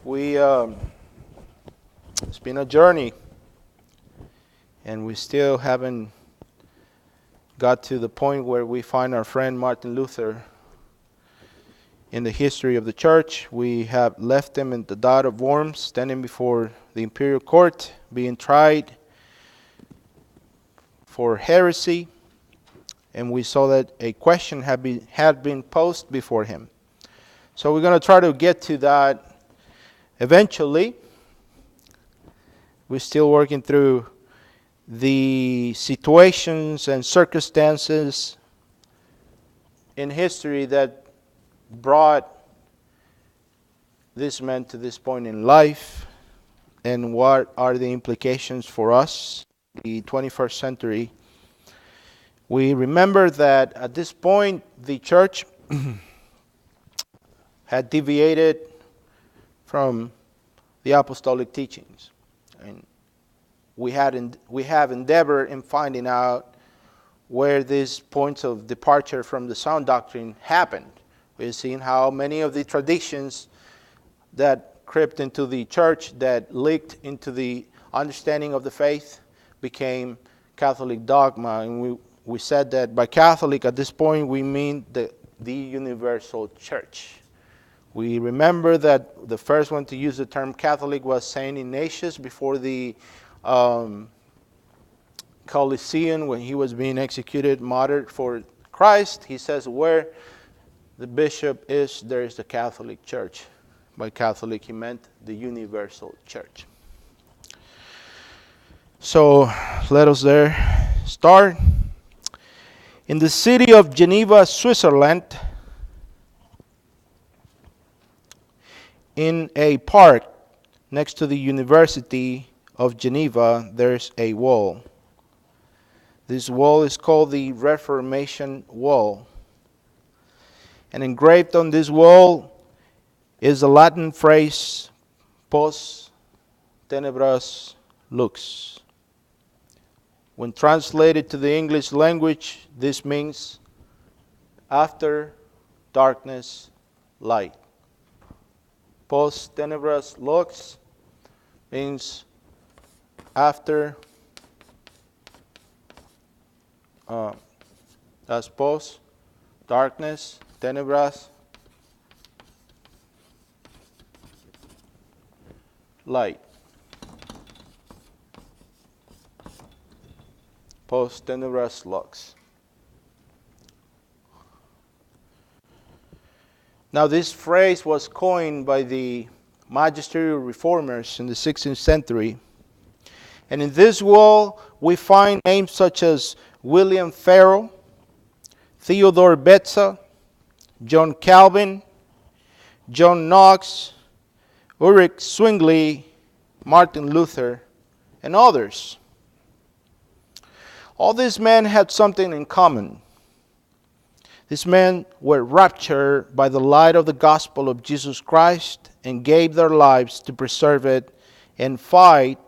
It's been a journey, and we still haven't got to the point where we find our friend Martin Luther in the history of the church. We have left him in the diet of worms, standing before the imperial court, being tried for heresy, and we saw that a question had been posed before him. So we're going to try to get to that eventually. We're still working through the situations and circumstances in history that brought this man to this point in life, and what are the implications for us, the 21st century. We remember that at this point the church had deviated from the apostolic teachings. And we have endeavored in finding out where these points of departure from the sound doctrine happened. We've seen how many of the traditions that crept into the church, that leaked into the understanding of the faith, became Catholic dogma. And we said that by Catholic at this point we mean the universal church. We remember that the first one to use the term Catholic was Saint Ignatius before the Colosseum, when he was being executed, martyred for Christ. He says, where the bishop is, there is the Catholic Church. By Catholic, he meant the universal church. So let us there start. In the city of Geneva, Switzerland, in a park next to the University of Geneva, there's a wall. This wall is called the Reformation wall. And engraved on this wall is the Latin phrase, post tenebras lux. When translated to the English language, this means after darkness, light. Post tenebras lux means after, as post, darkness, tenebras, light. Post tenebras lux. Now, this phrase was coined by the magisterial reformers in the 16th century. And in this wall, we find names such as William Farel, Theodore Beza, John Calvin, John Knox, Ulrich Zwingli, Martin Luther, and others. All these men had something in common. These men were raptured by the light of the gospel of Jesus Christ and gave their lives to preserve it and fight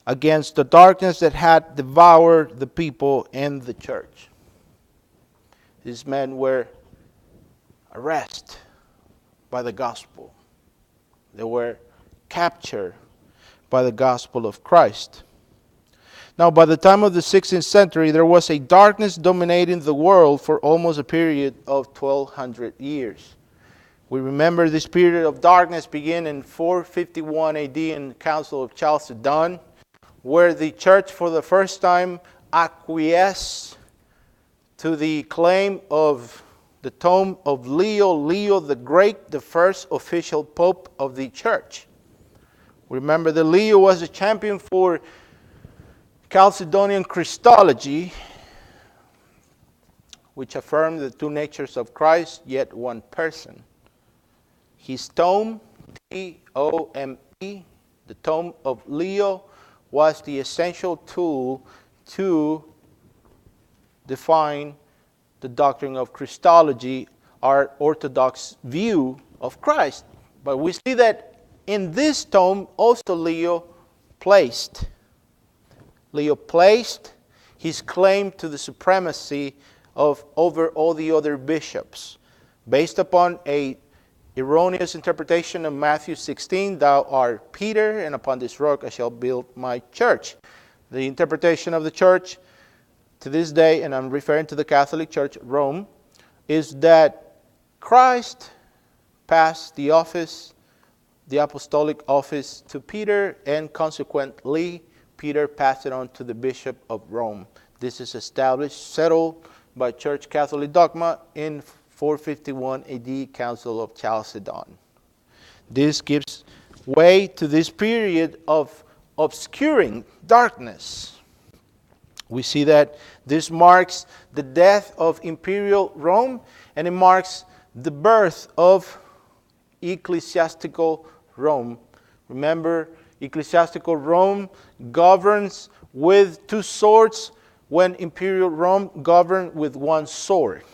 against the darkness that had devoured the people and the church. These men were arrested by the gospel. They were captured by the gospel of Christ. Now, by the time of the 16th century, there was a darkness dominating the world for almost a period of 1,200 years. We remember this period of darkness began in 451 AD in the Council of Chalcedon, where the church for the first time acquiesced to the claim of the tomb of Leo the Great, the first official pope of the church. Remember that Leo was a champion for Chalcedonian Christology, which affirmed the two natures of Christ, yet one person. His tome, T-O-M-E, the tome of Leo, was the essential tool to define the doctrine of Christology, our orthodox view of Christ. But we see that in this tome also Leo placed his claim to the supremacy over all the other bishops, based upon a erroneous interpretation of Matthew 16, thou art Peter, and upon this rock I shall build my church. The interpretation of the church to this day, and I'm referring to the Catholic Church, Rome, is that Christ passed the office, the apostolic office, to Peter, and consequently, Peter passed it on to the Bishop of Rome. This is established, settled by Church Catholic dogma in 451 AD, Council of Chalcedon. This gives way to this period of obscuring darkness. We see that this marks the death of imperial Rome, and it marks the birth of ecclesiastical Rome. Remember, ecclesiastical Rome governs with two swords, when imperial Rome governed with one sword.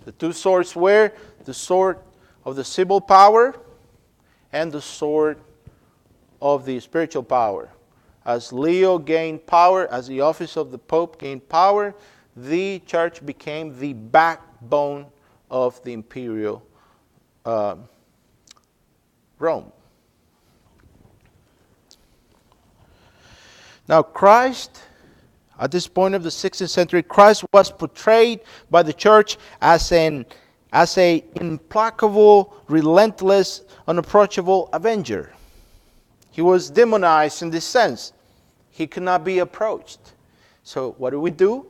The two swords were the sword of the civil power and the sword of the spiritual power. As Leo gained power, as the office of the Pope gained power, the church became the backbone of the imperial Rome. Now Christ, at this point of the 16th century, Christ was portrayed by the church as an implacable, relentless, unapproachable avenger. He was demonized in this sense. He could not be approached. So what do?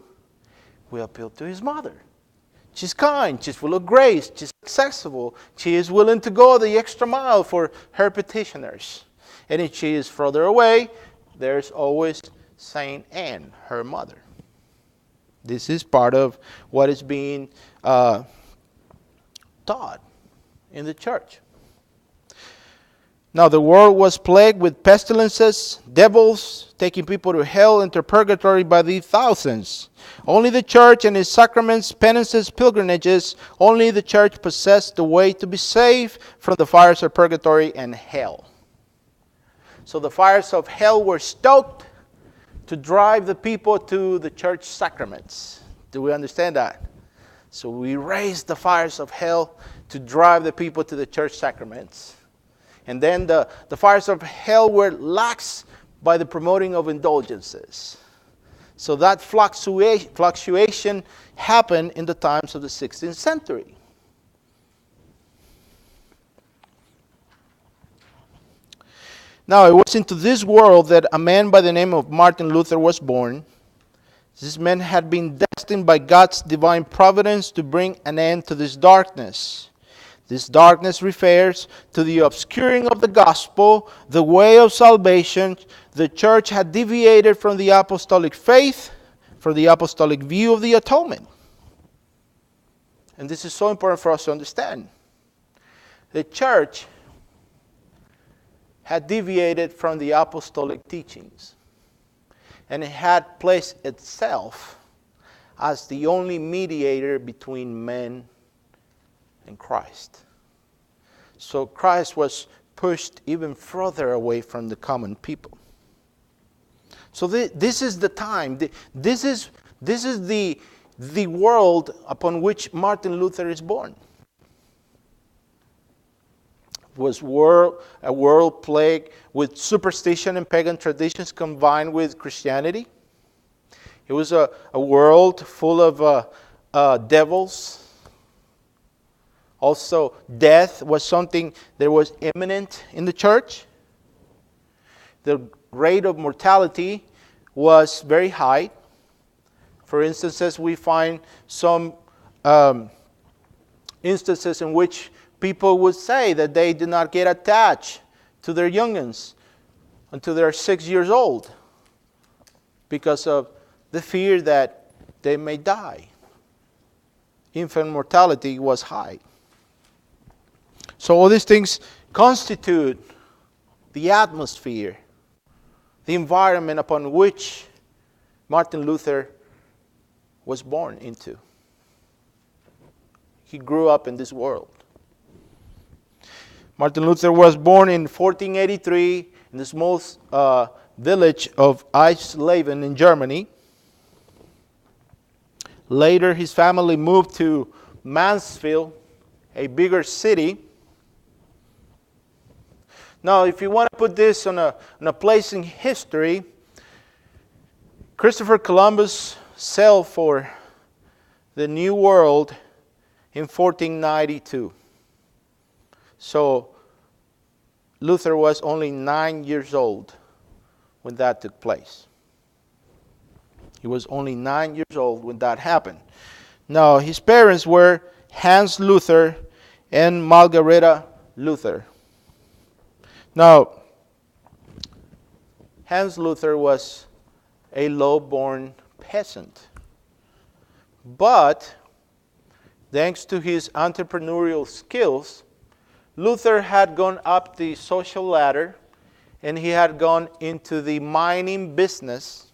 We appeal to his mother. She's kind, she's full of grace, she's accessible, she is willing to go the extra mile for her petitioners. And if she is further away, there's always Saint Anne, her mother. This is part of what is being taught in the church. Now the world was plagued with pestilences, devils, taking people to hell and to purgatory by the thousands. Only the church and its sacraments, penances, pilgrimages, only the church possessed the way to be saved from the fires of purgatory and hell. So the fires of hell were stoked to drive the people to the church sacraments. Do we understand that? So we raised the fires of hell to drive the people to the church sacraments. And then the fires of hell were laxed by the promoting of indulgences. So that fluctuation happened in the times of the 16th century. Now, it was into this world that a man by the name of Martin Luther was born. This man had been destined by God's divine providence to bring an end to this darkness. This darkness refers to the obscuring of the gospel, the way of salvation. The church had deviated from the apostolic faith, from the apostolic view of the atonement. And this is so important for us to understand. The church had deviated from the apostolic teachings, and it had placed itself as the only mediator between men and Christ. So Christ was pushed even further away from the common people. So this is the time. This is the world upon which Martin Luther is born. It was a world plagued with superstition and pagan traditions combined with Christianity. It was a world full of devils. Also, death was something that was imminent in the church. The rate of mortality was very high. For instances, we find some instances in which people would say that they did not get attached to their youngins until they're 6 years old because of the fear that they may die. Infant mortality was high. So all these things constitute the atmosphere, the environment upon which Martin Luther was born into. He grew up in this world. Martin Luther was born in 1483 in the small village of Eisleben in Germany. Later, his family moved to Mansfield a bigger city. Now, if you want to put this on a place in history, Christopher Columbus sailed for the New World in 1492. So Luther was only 9 years old when that took place. He was only 9 years old when that happened. Now, his parents were Hans Luther and Margareta Luther. Now, Hans Luther was a low-born peasant. But, thanks to his entrepreneurial skills, Luther had gone up the social ladder and he had gone into the mining business.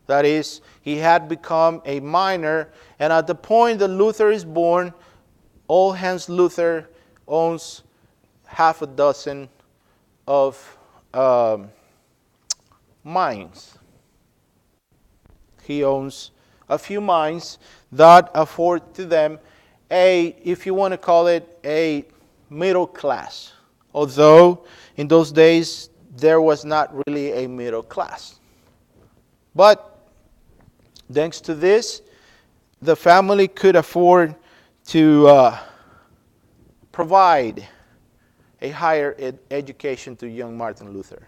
That is, he had become a miner, and at the point that Luther is born, old Hans Luther owns half a dozen of mines. He owns a few mines that afford to them if you want to call it, a middle class. Although in those days there was not really a middle class. But thanks to this, the family could afford to provide a higher education to young Martin Luther.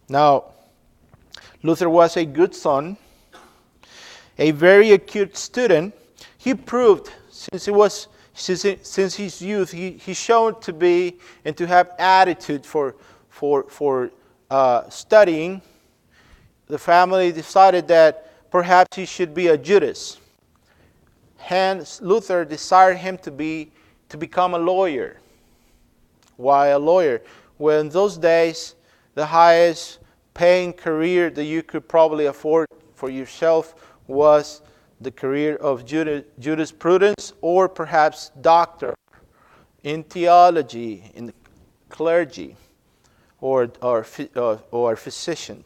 Now, Luther was a good son, a very acute student. He proved, since his youth, he showed to be and to have attitude for studying. The family decided that perhaps he should be a Judas. Hence, Luther desired him to become a lawyer. Why a lawyer? Well, in those days, the highest paying career that you could probably afford for yourself was the career of jurisprudence, or perhaps doctor in theology, in clergy, or physician.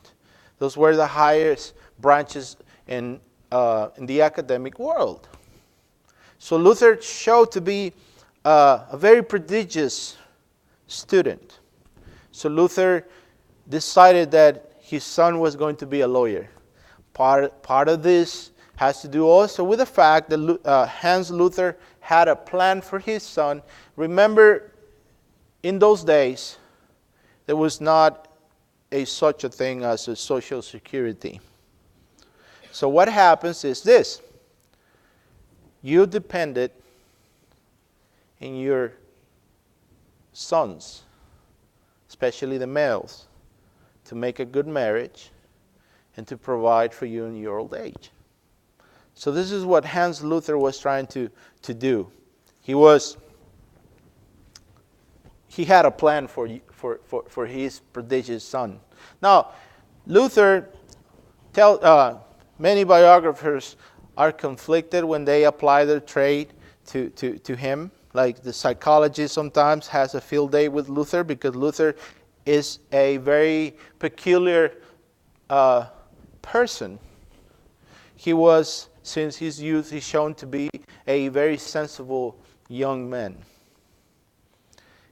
Those were the highest branches in the academic world. So Luther showed to be a very prodigious student. So Luther decided that his son was going to be a lawyer. Part of this has to do also with the fact that Hans Luther had a plan for his son. Remember, in those days, there was not such a thing as a social security. So what happens is this. You depended on your sons, especially the males, to make a good marriage and to provide for you in your old age. So this is what Hans Luther was trying to do. He had a plan for his prodigious son. Now, Luther, many biographers are conflicted when they apply their trade to him. Like the psychologist sometimes has a field day with Luther because Luther is a very peculiar person. He was, since his youth, he's shown to be a very sensible young man.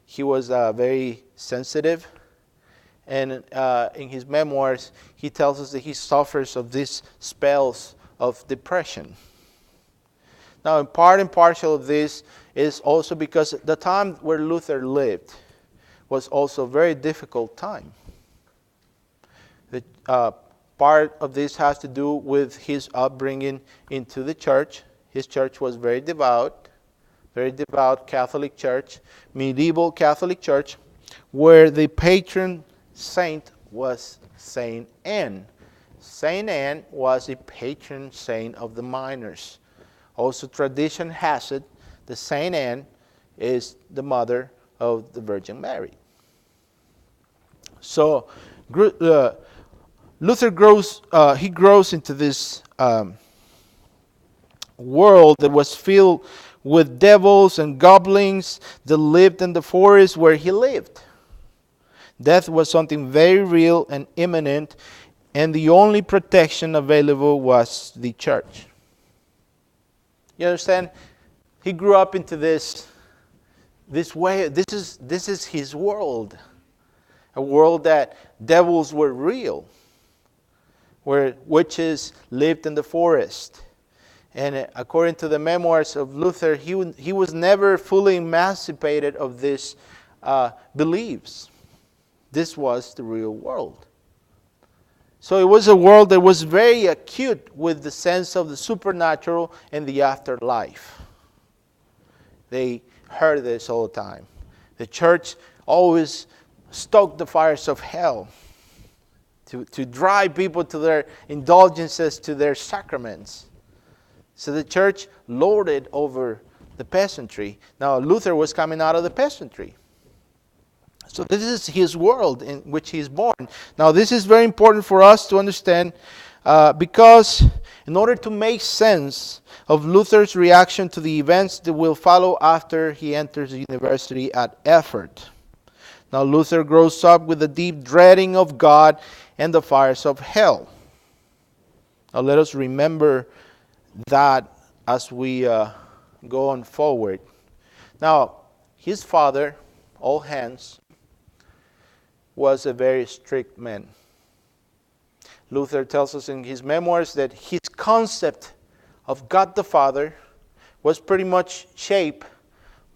He was very sensitive, and in his memoirs, he tells us that he suffers of these spells of depression. Now, in part and parcel of this is also because the time where Luther lived was also a very difficult time. Part of this has to do with his upbringing into the church. His church was very devout Catholic church, medieval Catholic church, where the patron saint was Saint Anne. Saint Anne was a patron saint of the miners. Also, tradition has it that Saint Anne is the mother of the Virgin Mary. So, Luther grows into this world that was filled with devils and goblins that lived in the forest where he lived. Death was something very real and imminent, and the only protection available was the church. You understand? he grew up into this way. This is his world. A world that devils were real, where witches lived in the forest. And according to the memoirs of Luther, he was never fully emancipated of these beliefs. This was the real world. So it was a world that was very acute with the sense of the supernatural and the afterlife. They heard this all the time. The church always stoked the fires of hell to drive people to their indulgences, to their sacraments. So the church lorded over the peasantry. Now Luther was coming out of the peasantry. So this is his world in which he is born. Now this is very important for us to understand because in order to make sense of Luther's reaction to the events that will follow after he enters the university at Erfurt. Now Luther grows up with a deep dreading of God and the fires of hell. Now let us remember that as we go on forward. Now his father, all hands, was a very strict man. Luther tells us in his memoirs that his concept of God the Father was pretty much shaped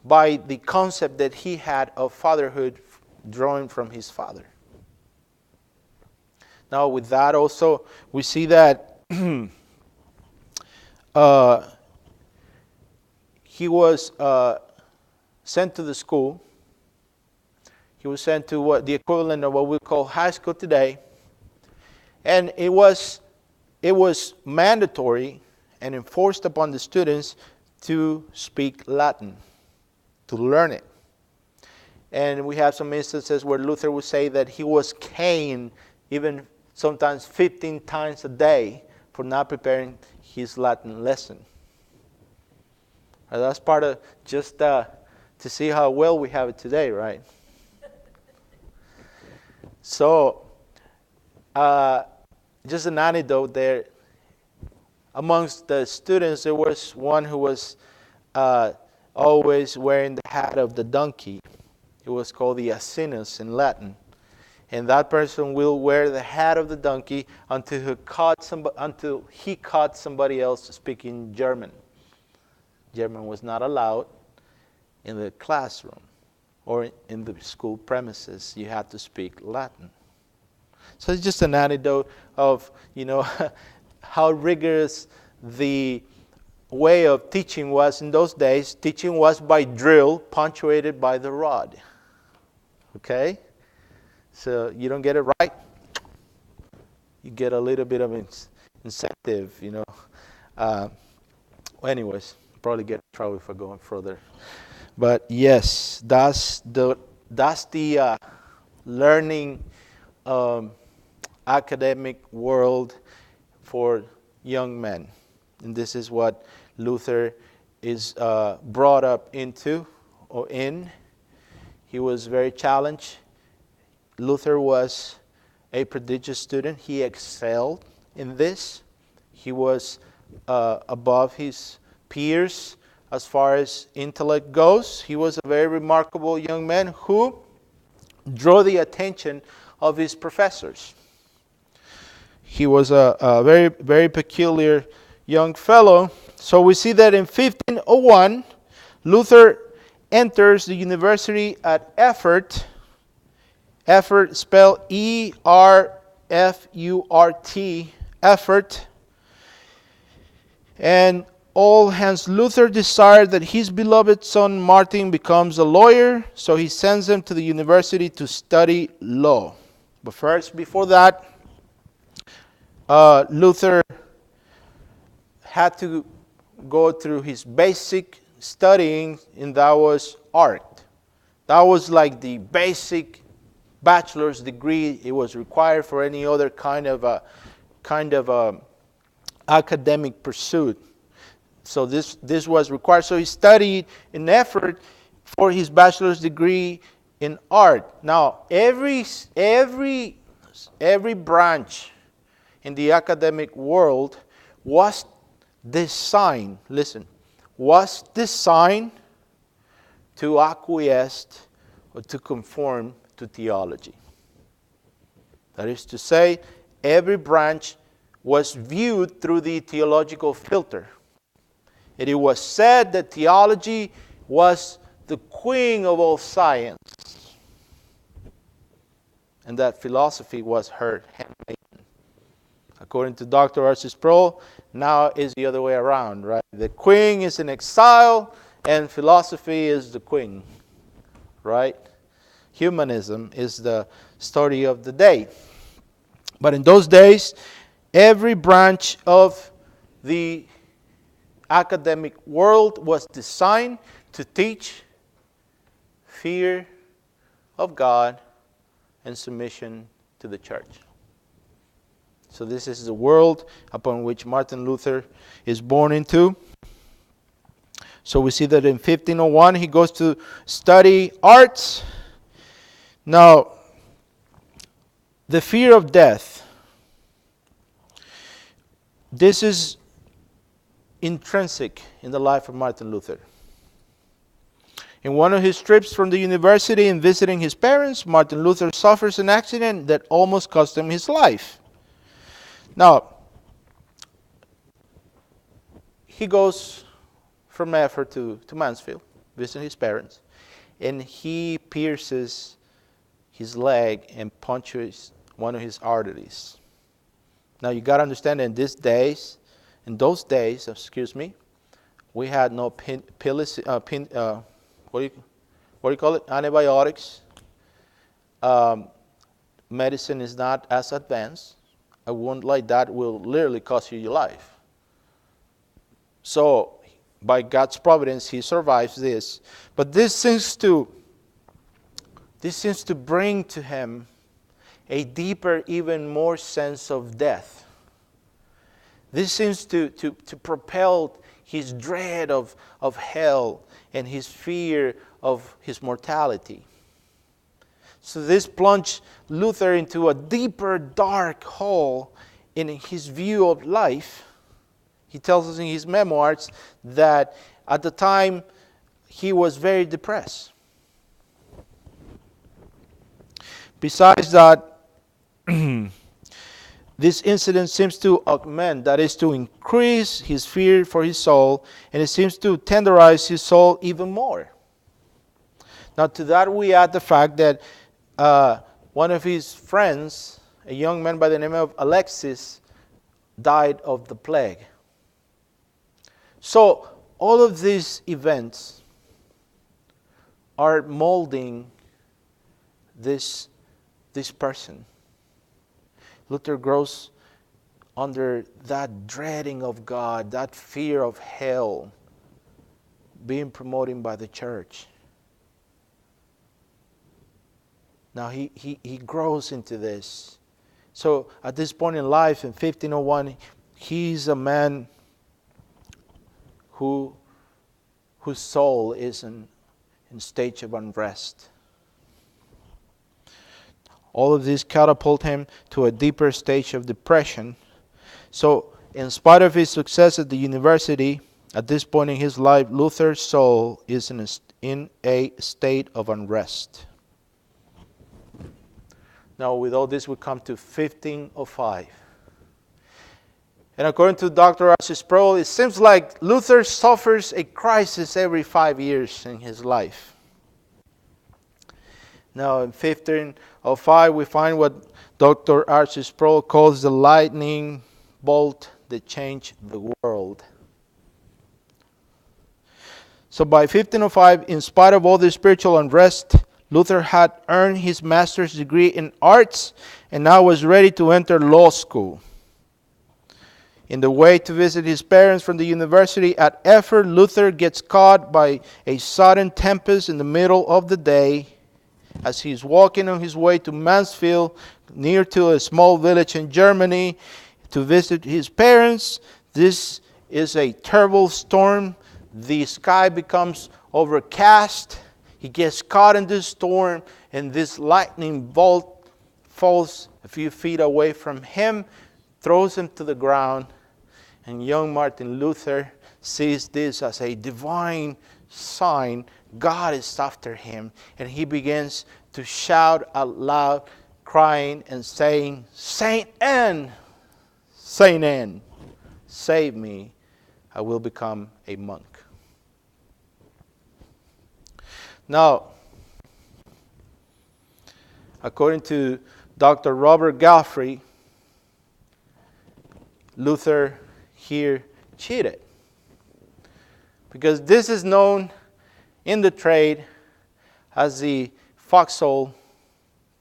by the concept that he had of fatherhood drawing from his father. Now with that also, we see that he was sent to the school. He was sent to what the equivalent of what we call high school today. And it was mandatory and enforced upon the students to speak Latin, to learn it. And we have some instances where Luther would say that he was caned even sometimes 15 times a day for not preparing his Latin lesson. That's part of just to see how well we have it today, right? So, just an anecdote there. Amongst the students, there was one who was always wearing the hat of the donkey. It was called the asinus in Latin. And that person will wear the hat of the donkey until he caught somebody else speaking German. German was not allowed in the classroom or in the school premises. You had to speak Latin. So it's just an anecdote of, how rigorous the way of teaching was in those days. Teaching was by drill, punctuated by the rod. Okay? So you don't get it right, you get a little bit of incentive, anyways, probably get in trouble if I go on further. But yes, that's the learning academic world for young men. And this is what Luther is brought up into or in. He was very challenged. Luther was a prodigious student. He excelled in this. He was above his peers as far as intellect goes. He was a very remarkable young man who drew the attention of his professors. He was a very, very peculiar young fellow. So we see that in 1501, Luther enters the university at Erfurt. Erfurt, spelled E-R-F-U-R-T, Erfurt. And all hands Luther desired that his beloved son Martin becomes a lawyer, so he sends him to the university to study law. But first, before that, Luther had to go through his basic studying, and that was art. That was like the basic bachelor's degree. It was required for any other kind of academic pursuit. So this was required. So he studied in Erfurt for his bachelor's degree in art. Now every branch in the academic world was designed was designed to acquiesce or to conform to theology. That is to say, every branch was viewed through the theological filter. And it was said that theology was the queen of all science, and that philosophy was her handmaiden. According to Dr. R.C. Sproul, now it's the other way around, right? The queen is in exile, and philosophy is the queen, right? Humanism is the story of the day. But in those days, every branch of the academic world was designed to teach fear of God and submission to the church. So this is the world upon which Martin Luther is born into. So we see that in 1501 he goes to study arts. Now, the fear of death, this is intrinsic in the life of Martin Luther. In one of his trips from the university and visiting his parents, Martin Luther suffers an accident that almost cost him his life. Now, he goes from Effort to Mansfield, visiting his parents, and he pierces his leg and punctures one of his arteries. Now, you got to understand that in those days, we had no antibiotics. Medicine is not as advanced. A wound like that will literally cost you your life. So, by God's providence, he survives this. But this seems to bring to him a deeper, even more sense of death. This seems to propel his dread of hell and his fear of his mortality. So this plunged Luther into a deeper, dark hole in his view of life. He tells us in his memoirs that at the time he was very depressed. Besides that, this incident seems to augment, that is to increase his fear for his soul, and it seems to tenderize his soul even more. Now to that we add the fact that one of his friends, a young man by the name of Alexis, died of the plague. So all of these events are molding this person. Luther grows under that dreading of God, that fear of hell being promoted by the church. Now he grows into this. So at this point in life, in 1501, he's a man whose soul is in stage of unrest. All of this catapult him to a deeper stage of depression. So in spite of his success at the university, at this point in his life, Luther's soul is in a state of unrest. Now, with all this, we come to 1505. And according to Dr. R.C. Sproul, it seems like Luther suffers a crisis every 5 years in his life. Now, in 1505, we find what Dr. R.C. Sproul calls the lightning bolt that changed the world. So by 1505, in spite of all the spiritual unrest, Luther had earned his master's degree in arts and now was ready to enter law school. In the way to visit his parents from the university at Erfurt, Luther gets caught by a sudden tempest in the middle of the day as he's walking on his way to Mansfield, near to a small village in Germany, to visit his parents. This is a terrible storm. The sky becomes overcast. He gets caught in this storm, and this lightning bolt falls a few feet away from him, throws him to the ground, and young Martin Luther sees this as a divine sign. God is after him, and he begins to shout out loud, crying and saying, Saint Anne, Saint Anne, save me, I will become a monk. Now, according to Dr. Robert Galfrey, Luther here cheated. Because this is known in the trade as the foxhole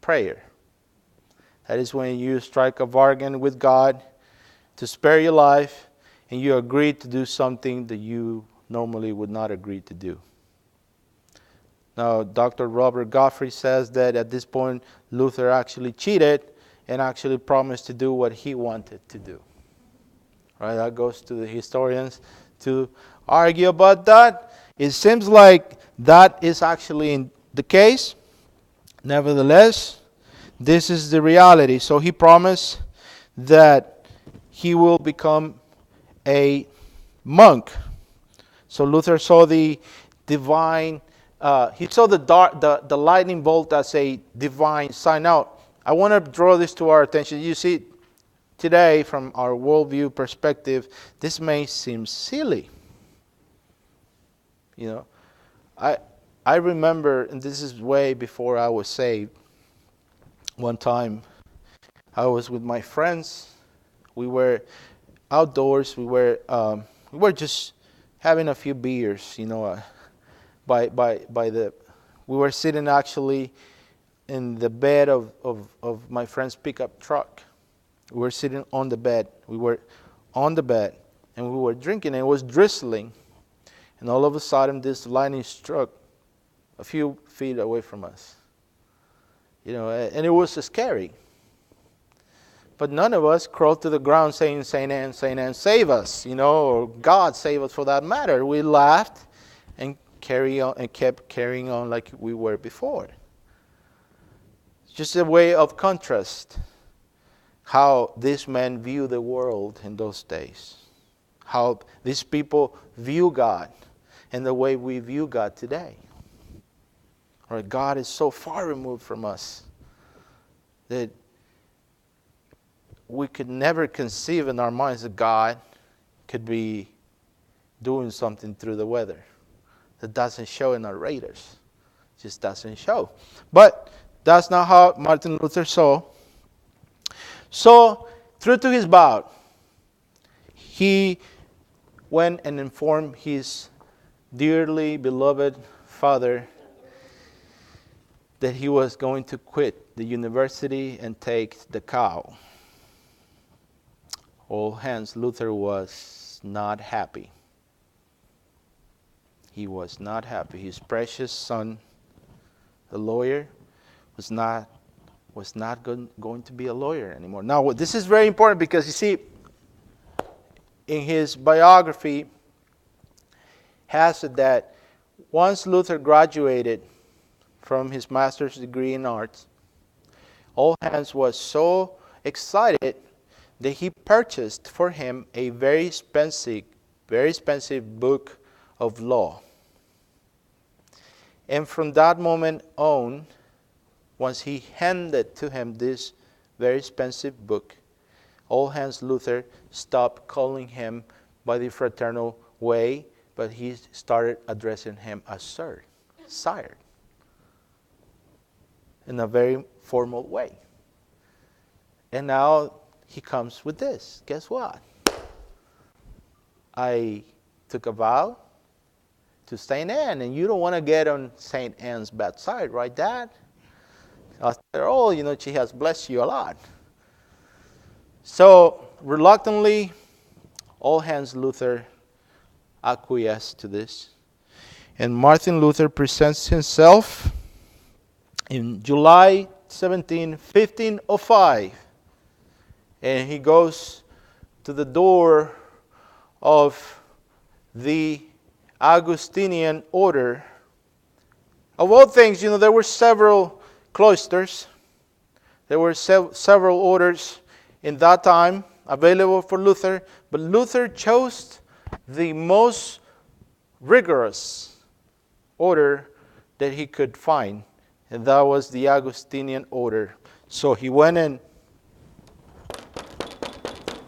prayer. That is when you strike a bargain with God to spare your life, and you agree to do something that you normally would not agree to do. Now, Dr. Robert Godfrey says that at this point, Luther actually cheated and actually promised to do what he wanted to do. Right? That goes to the historians to argue about that. It seems like that is actually the case. Nevertheless, this is the reality. So he promised that he will become a monk. So Luther saw the divine, he saw the lightning bolt as a divine sign. Now, I want to draw this to our attention. You see, today, from our worldview perspective, this may seem silly. You know, I remember, and this is way before I was saved, one time I was with my friends. We were outdoors. We were just having a few beers, you know, we were sitting actually in the bed of my friend's pickup truck. We were sitting on the bed. We were on the bed, and we were drinking, and it was drizzling. And all of a sudden, this lightning struck a few feet away from us. You know, and it was scary. But none of us crawled to the ground saying, Saint Anne, save us, you know, or God save us for that matter. We laughed and kept carrying on like we were before. It's just a way of contrast how these men view the world in those days. How these people view God and the way we view God today. Right? God is so far removed from us that we could never conceive in our minds that God could be doing something through the weather. That doesn't show in our radars. It just doesn't show. But that's not how Martin Luther saw. So, true to his vow, he went and informed his dearly beloved father that he was going to quit the university and take the cow. All hands, Luther was not happy. He was not happy. His precious son, the lawyer, was not going to be a lawyer anymore. Now, this is very important because, you see, in his biography, has it that once Luther graduated from his master's degree in arts, all hands was so excited that he purchased for him a very expensive book of law. And from that moment on, once he handed to him this very expensive book, all hands Luther stopped calling him by the fraternal way, but he started addressing him as sir, sire, in a very formal way. And now he comes with this. Guess what? I took a vow to Saint Anne, and you don't want to get on Saint Anne's bad side, right, Dad? After all, you know, she has blessed you a lot. So, reluctantly, all hands Luther acquiesced to this. And Martin Luther presents himself in July 17, 1505. And he goes to the door of the Augustinian order. Of all things, you know, there were several cloisters. There were several orders in that time available for Luther. But Luther chose the most rigorous order that he could find, and that was the Augustinian order. So he went and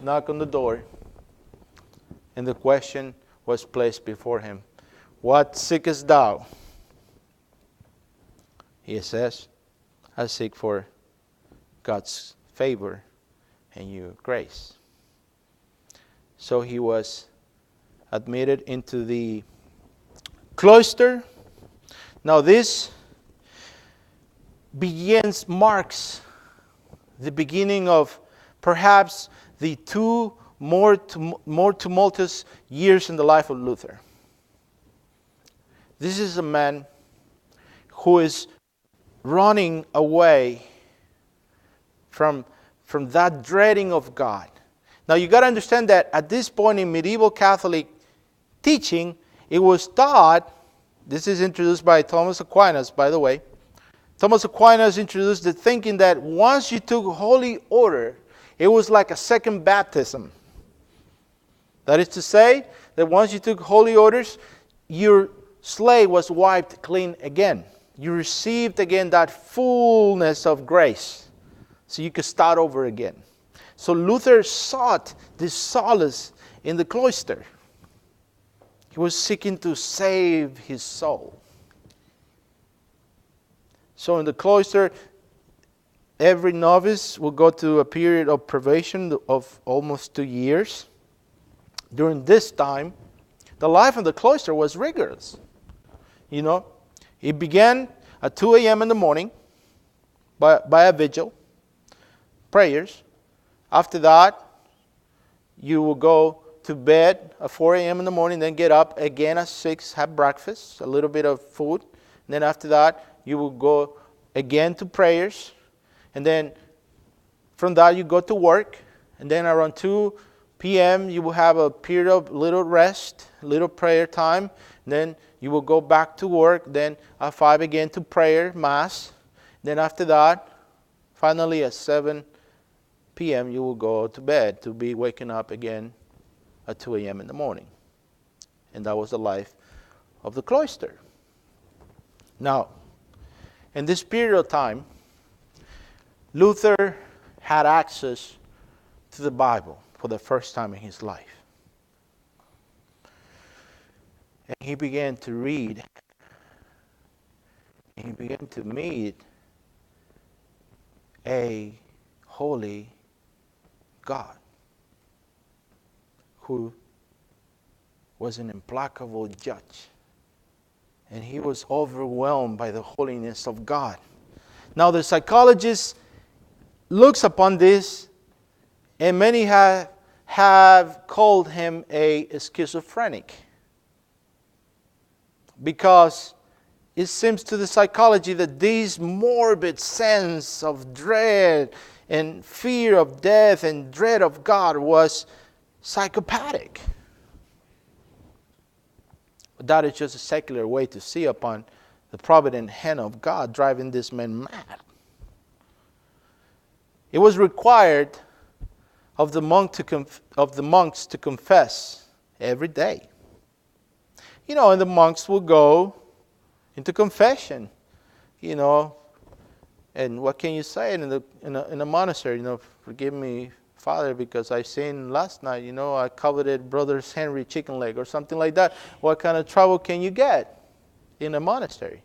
knocked on the door, and the question was placed before him, "What seekest thou?" He says, "I seek for God's favor and your grace." So he was admitted into the cloister. Now this marks the beginning of perhaps the two more tumultuous years in the life of Luther. This is a man who is running away from that dreading of God. Now you got to understand that at this point in medieval Catholic teaching, it was taught, this is introduced by Thomas Aquinas, by the way. Thomas Aquinas introduced the thinking that once you took holy order, it was like a second baptism. That is to say, that once you took holy orders, your slate was wiped clean again. You received again that fullness of grace, so you could start over again. So Luther sought this solace in the cloister. He was seeking to save his soul. So in the cloister, every novice will go through a period of probation of almost 2 years. During this time, the life of the cloister was rigorous. You know, it began at 2 a.m. in the morning by a vigil, prayers. After that, you will go to bed at 4 a.m. in the morning, then get up again at 6, have breakfast, a little bit of food. And then after that, you will go again to prayers. And then from that, you go to work. And then around 2 p.m., you will have a period of little rest, little prayer time. And then you will go back to work. Then at 5 again to prayer, Mass. Then after that, finally at 7 p.m., you will go to bed to be waking up again at 2 a.m. in the morning. And that was the life of the cloister. Now, in this period of time, Luther had access to the Bible for the first time in his life. And he began to read. And he began to meet a holy God who was an implacable judge. And he was overwhelmed by the holiness of God. Now the psychologist looks upon this, and many have called him a schizophrenic, because it seems to the psychology that this morbid sense of dread and fear of death and dread of God was psychopathic. But that is just a secular way to see upon the provident hand of God driving this man mad. It was required of the monks to confess every day. You know, and the monks will go into confession, you know, and what can you say in a monastery? You know, forgive me, Father, because I sinned last night. You know, I coveted Brother Henry chicken leg or something like that. What kind of trouble can you get in a monastery?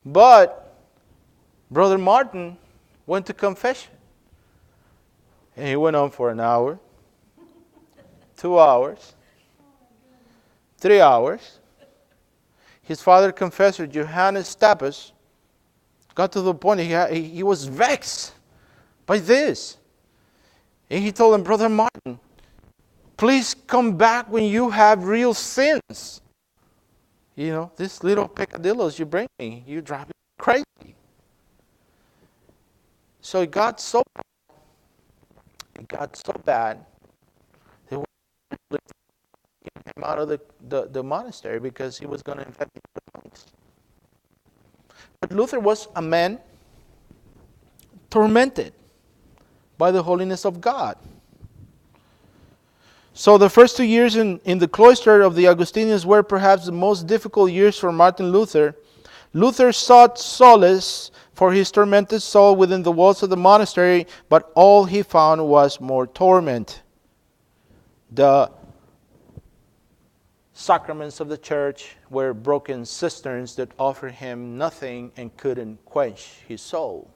But Brother Martin went to confession. And he went on for an hour, 2 hours, 3 hours. His father confessor, Johannes Stappes, got to the point he was vexed by this. And he told him, Brother Martin, please come back when you have real sins. You know, these little peccadillos you bring me, you drive me crazy. So it got so bad, they were getting him out of the monastery because he was going to infect the monks. But Luther was a man tormented by the holiness of God. So the first 2 years in the cloister of the Augustinians were perhaps the most difficult years for Martin Luther. Luther sought solace for his tormented soul within the walls of the monastery, but all he found was more torment. The sacraments of the church were broken cisterns that offered him nothing and couldn't quench his soul.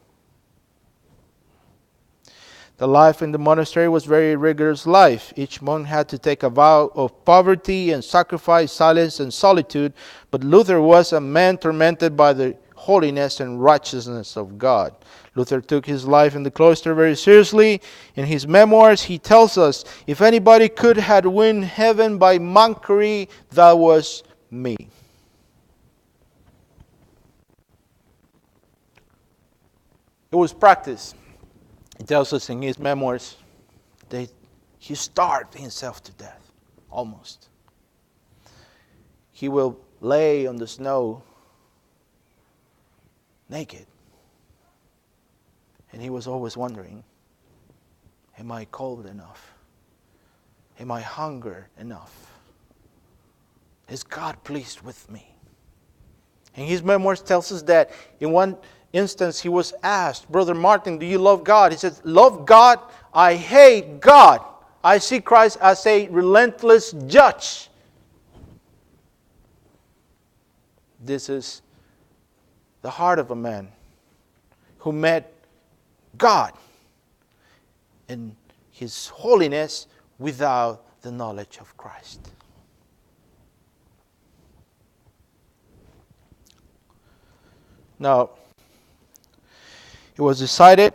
The life in the monastery was a very rigorous life. Each monk had to take a vow of poverty and sacrifice, silence, and solitude. But Luther was a man tormented by the holiness and righteousness of God. Luther took his life in the cloister very seriously. In his memoirs, he tells us, if anybody could have won heaven by monkery, that was me. It was practice. He tells us in his memoirs that he starved himself to death, almost. He will lay on the snow naked. And he was always wondering, am I cold enough? Am I hungry enough? Is God pleased with me? And his memoirs tells us that in one instance he was asked, Brother Martin, do you love God? He said, love God? I hate God. I see Christ as a relentless judge. This is the heart of a man who met God in His holiness without the knowledge of Christ. Now, it was decided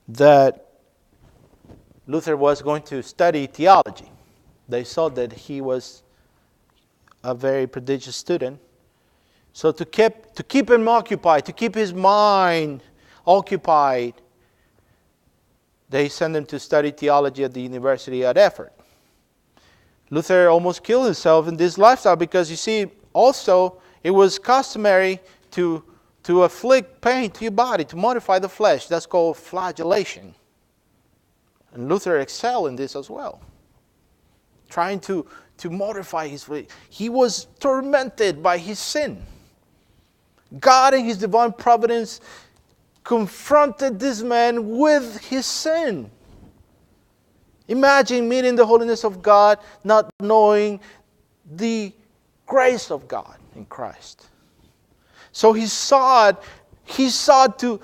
that Luther was going to study theology. They saw that he was a very prodigious student. So to keep him occupied, to keep his mind occupied, they sent him to study theology at the university at Erfurt. Luther almost killed himself in this lifestyle because, you see, also it was customary to afflict pain to your body, to mortify the flesh. That's called flagellation. And Luther excelled in this as well, trying to mortify his flesh. He was tormented by his sin. God in His divine providence confronted this man with his sin. Imagine meeting the holiness of God, not knowing the grace of God in Christ. So he sought to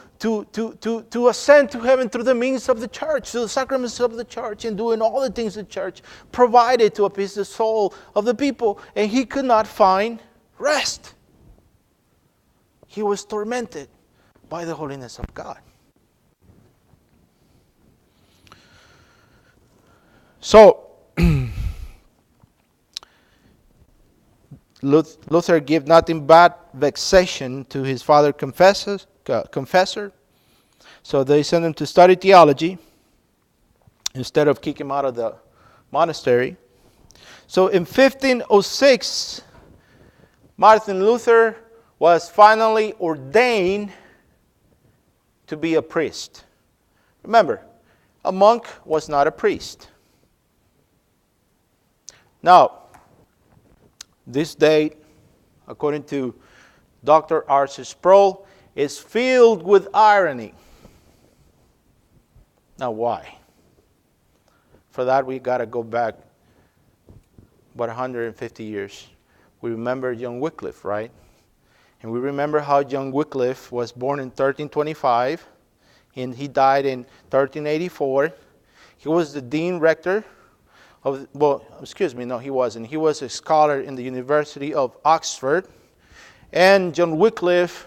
ascend to heaven through the means of the church, through the sacraments of the church, and doing all the things the church provided to appease the soul of the people. And he could not find rest. He was tormented by the holiness of God. So, Luther gave nothing but vexation to his father confessor. So they sent him to study theology instead of kick him out of the monastery. So in 1506, Martin Luther was finally ordained to be a priest. Remember, a monk was not a priest. Now, this date, according to Dr. R.C. Sproul, is filled with irony. Now, why? For that, we got to go back about 150 years. We remember John Wycliffe, right? And we remember how John Wycliffe was born in 1325, and he died in 1384. He was the dean rector of, he wasn't. He was a scholar in the University of Oxford. And John Wycliffe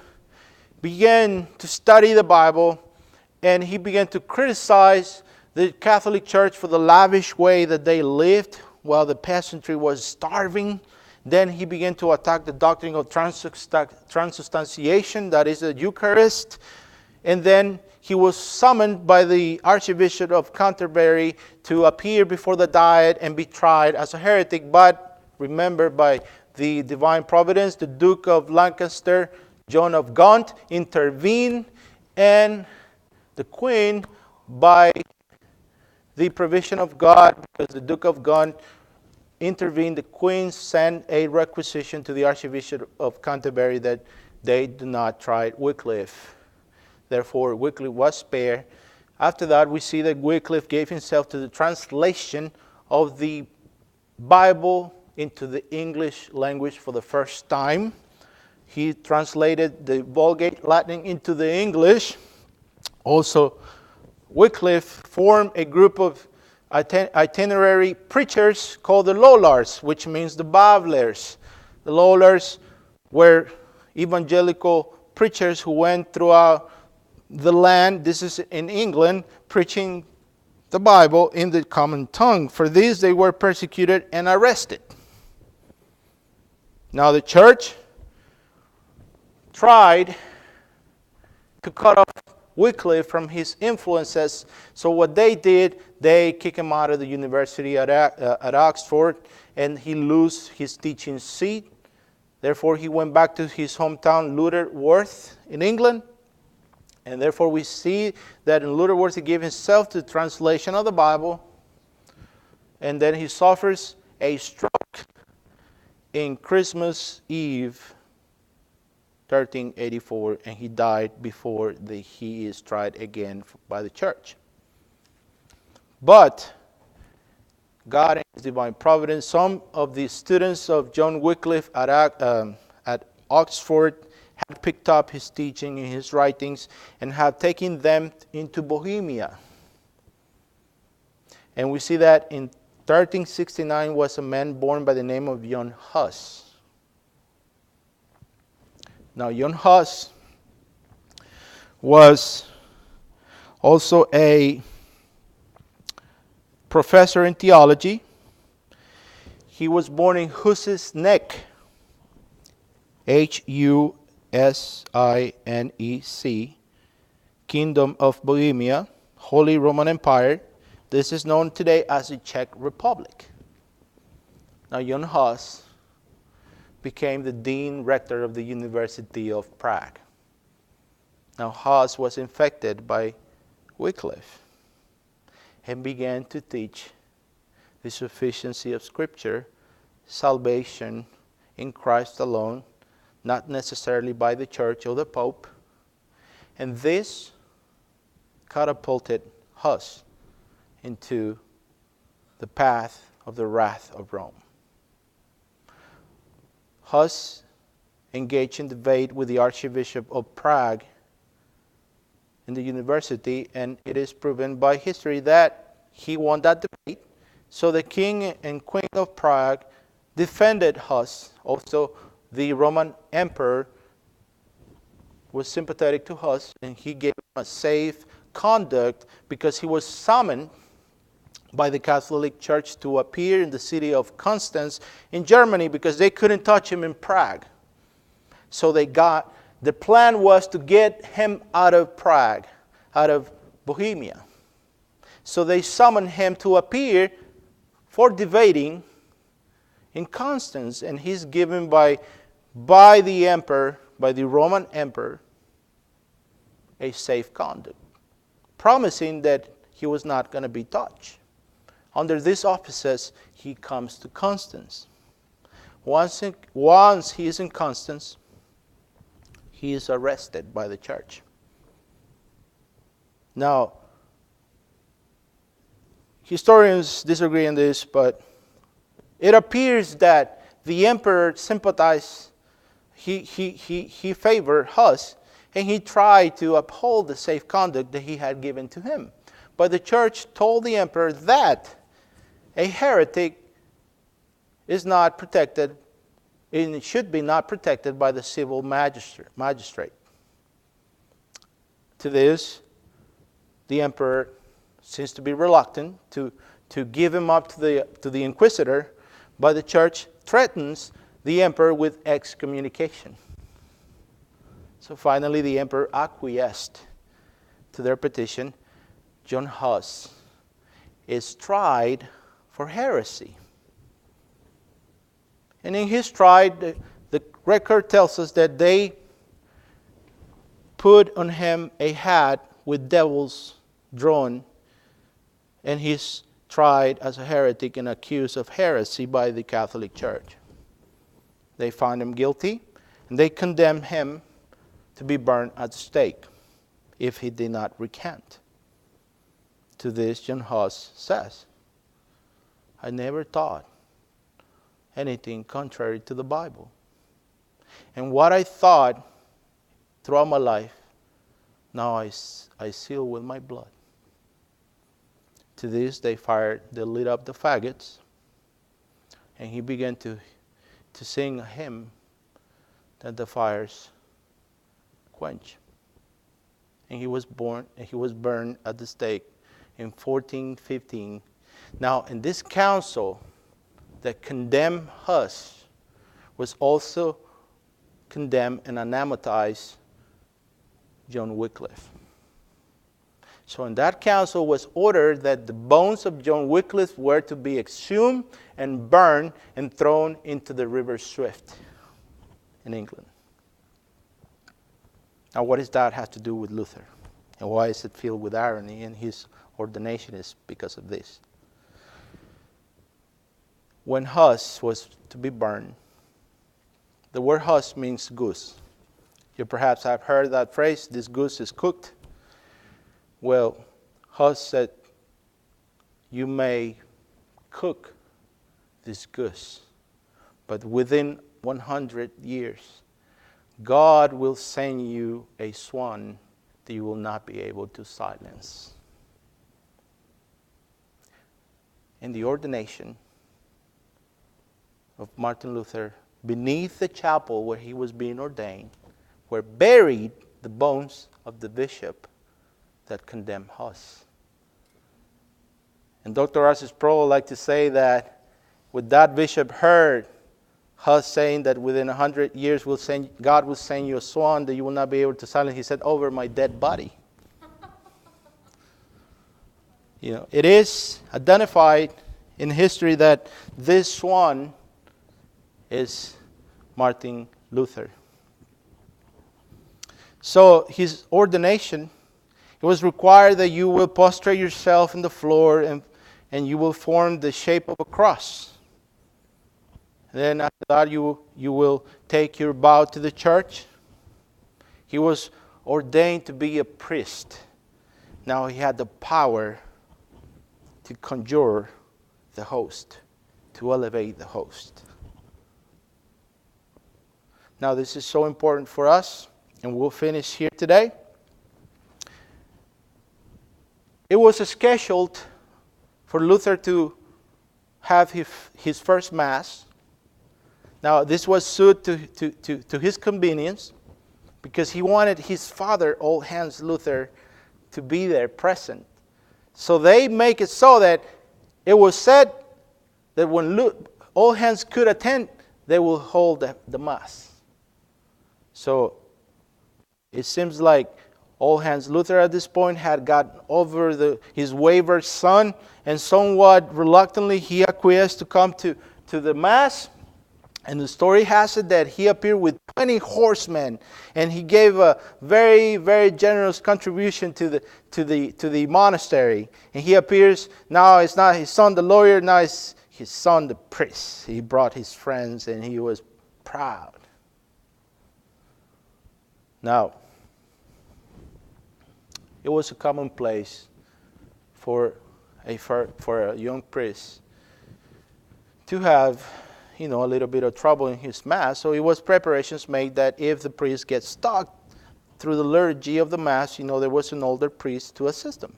began to study the Bible, and he began to criticize the Catholic Church for the lavish way that they lived while the peasantry was starving. Then he began to attack the doctrine of transubstantiation, that is the Eucharist. And then he was summoned by the Archbishop of Canterbury to appear before the Diet and be tried as a heretic. But remember, by the divine providence, the Duke of Lancaster, John of Gaunt, intervened, and the Queen, by the provision of God, because the Duke of Gaunt intervened, the Queen sent a requisition to the Archbishop of Canterbury that they do not try Wycliffe. Therefore, Wycliffe was spared. After that, we see that Wycliffe gave himself to the translation of the Bible into the English language for the first time. He translated the Vulgate Latin into the English. Also, Wycliffe formed a group of itinerary preachers called the Lollards, which means the Babblers. The Lollards were evangelical preachers who went throughout the land, this is in England, preaching the Bible in the common tongue. For this they were persecuted and arrested. Now the church tried to cut off Wycliffe from his influences. So what they did, they kicked him out of the university at Oxford, and he lost his teaching seat. Therefore, he went back to his hometown, Lutterworth, in England. And therefore, we see that in Lutterworth, he gave himself to the translation of the Bible. And then he suffers a stroke in Christmas Eve, 1384, and he died before he is tried again by the church. But God in His divine providence, some of the students of John Wycliffe at Oxford had picked up his teaching and his writings and have taken them into Bohemia. And we see that in 1369 was a man born by the name of Johann Huss. Now, Johann Huss was also a professor in theology. He was born in Huss's Neck, Hussinec, Kingdom of Bohemia, Holy Roman Empire. This is known today as the Czech Republic. Now, Johann Huss became the dean rector of the University of Prague. Now, Huss was infected by Wycliffe and began to teach the sufficiency of Scripture, salvation in Christ alone, not necessarily by the church or the Pope. And this catapulted Huss into the path of the wrath of Rome. Huss engaged in debate with the Archbishop of Prague in the university, and it is proven by history that he won that debate. So the king and queen of Prague defended Huss. Also, the Roman emperor was sympathetic to Huss, and he gave him a safe conduct because he was summoned by the Catholic Church to appear in the city of Constance in Germany because they couldn't touch him in Prague. So the plan was to get him out of Prague, out of Bohemia. So they summoned him to appear for debating in Constance, and he's given by the emperor, by the Roman emperor, a safe conduct, promising that he was not going to be touched. Under these auspices, he comes to Constance. Once he is in Constance, he is arrested by the church. Now, historians disagree on this, but it appears that the emperor sympathized, he favored Huss, and he tried to uphold the safe conduct that he had given to him. But the church told the emperor that a heretic is not protected, and it should be not protected by the civil magistrate. To this, the emperor seems to be reluctant to give him up to the inquisitor, but the church threatens the emperor with excommunication. So finally, the emperor acquiesced to their petition. Johann Huss is tried for heresy. And in his trial, the record tells us that they put on him a hat with devils drawn and he's tried as a heretic and accused of heresy by the Catholic Church. They found him guilty, and they condemned him to be burned at the stake if he did not recant. To this, John Huss says, I never thought anything contrary to the Bible. And what I thought throughout my life, now I seal with my blood. To this, they lit up the faggots, and he began to sing a hymn that the fires quench. And he was burned at the stake in 1415. Now, in this council that condemned Huss was also condemned and anathematized John Wycliffe. So in that council was ordered that the bones of John Wycliffe were to be exhumed and burned and thrown into the river Swift in England. Now what does that have to do with Luther? And why is it filled with irony? And his ordination is because of this. When Huss was to be burned, the word Huss means goose. You perhaps have heard that phrase, this goose is cooked. Well, Huss said, you may cook this goose, but within 100 years, God will send you a swan that you will not be able to silence. In the ordination of Martin Luther, beneath the chapel where he was being ordained, were buried the bones of the bishop that condemned Huss. And Dr. Arthur Sproul liked to say that when that bishop heard Huss saying that within 100 years God will send you a swan that you will not be able to silence, he said, over my dead body. It is identified in history that this swan is Martin Luther. So his ordination, it was required that you will prostrate yourself in the floor and you will form the shape of a cross. Then after that you will take your vow to the church. He was ordained to be a priest. Now he had the power to conjure the host, to elevate the host. Now this is so important for us, and we'll finish here today. It was scheduled for Luther to have his first Mass. Now this was suited to his convenience, because he wanted his father, All Hands Luther, to be there present. So they make it so that it was said that when All Hands could attend, they will hold the Mass. So it seems like All Hands Luther at this point had gotten over his wayward son, and somewhat reluctantly he acquiesced to come to the Mass. And the story has it that he appeared with 20 horsemen, and he gave a very, very generous contribution to the monastery. And he appears, now it's not his son the lawyer, now it's his son the priest. He brought his friends and he was proud. Now, it was a commonplace for a young priest to have a little bit of trouble in his Mass. So it was preparations made that if the priest gets stuck through the liturgy of the Mass, there was an older priest to assist him.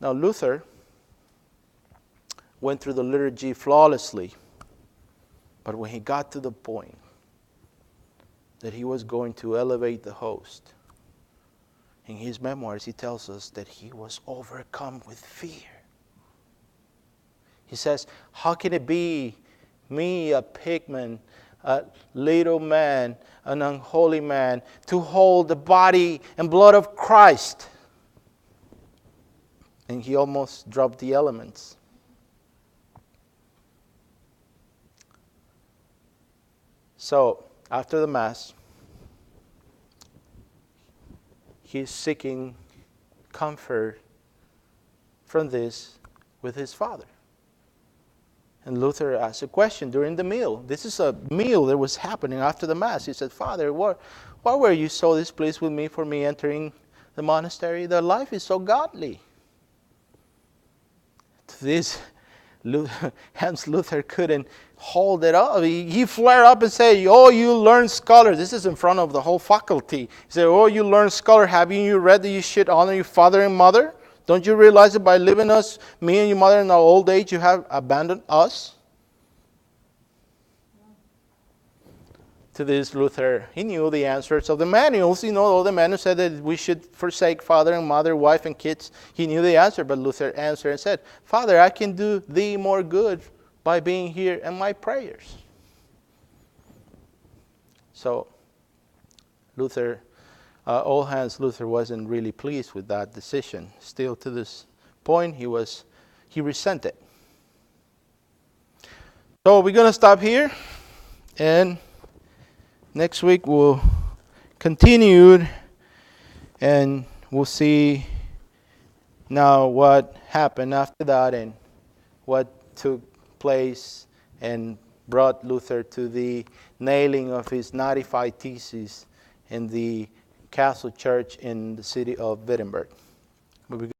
Now Luther went through the liturgy flawlessly, but when he got to the point that he was going to elevate the host, in his memoirs he tells us that he was overcome with fear. He says, how can it be me, a pigman, a little man, an unholy man, to hold the body and blood of Christ? And he almost dropped the elements. So, after the Mass, he's seeking comfort from this with his father? And Luther asked a question during the meal. This is a meal that was happening after the Mass. He said, Father, why were you so displeased with me for me entering the monastery? The life is so godly. To this, Hans Luther couldn't hold it up. He flared up and said, oh, you learned scholar. This is in front of the whole faculty. He said, oh, you learned scholar, haven't you read that you should honor your father and mother? Don't you realize that by leaving us, me and your mother in our old age, you have abandoned us? To this, Luther, he knew the answers of the manuals. All the manuals said that we should forsake father and mother, wife and kids. He knew the answer, but Luther answered and said, Father, I can do thee more good by being here in my prayers. So, Luther, old Hans Luther wasn't really pleased with that decision. Still, to this point, he resented. So we're going to stop here, and next week we'll continue, and we'll see now what happened after that and what took place and brought Luther to the nailing of his 95 theses in the Castle Church in the city of Wittenberg.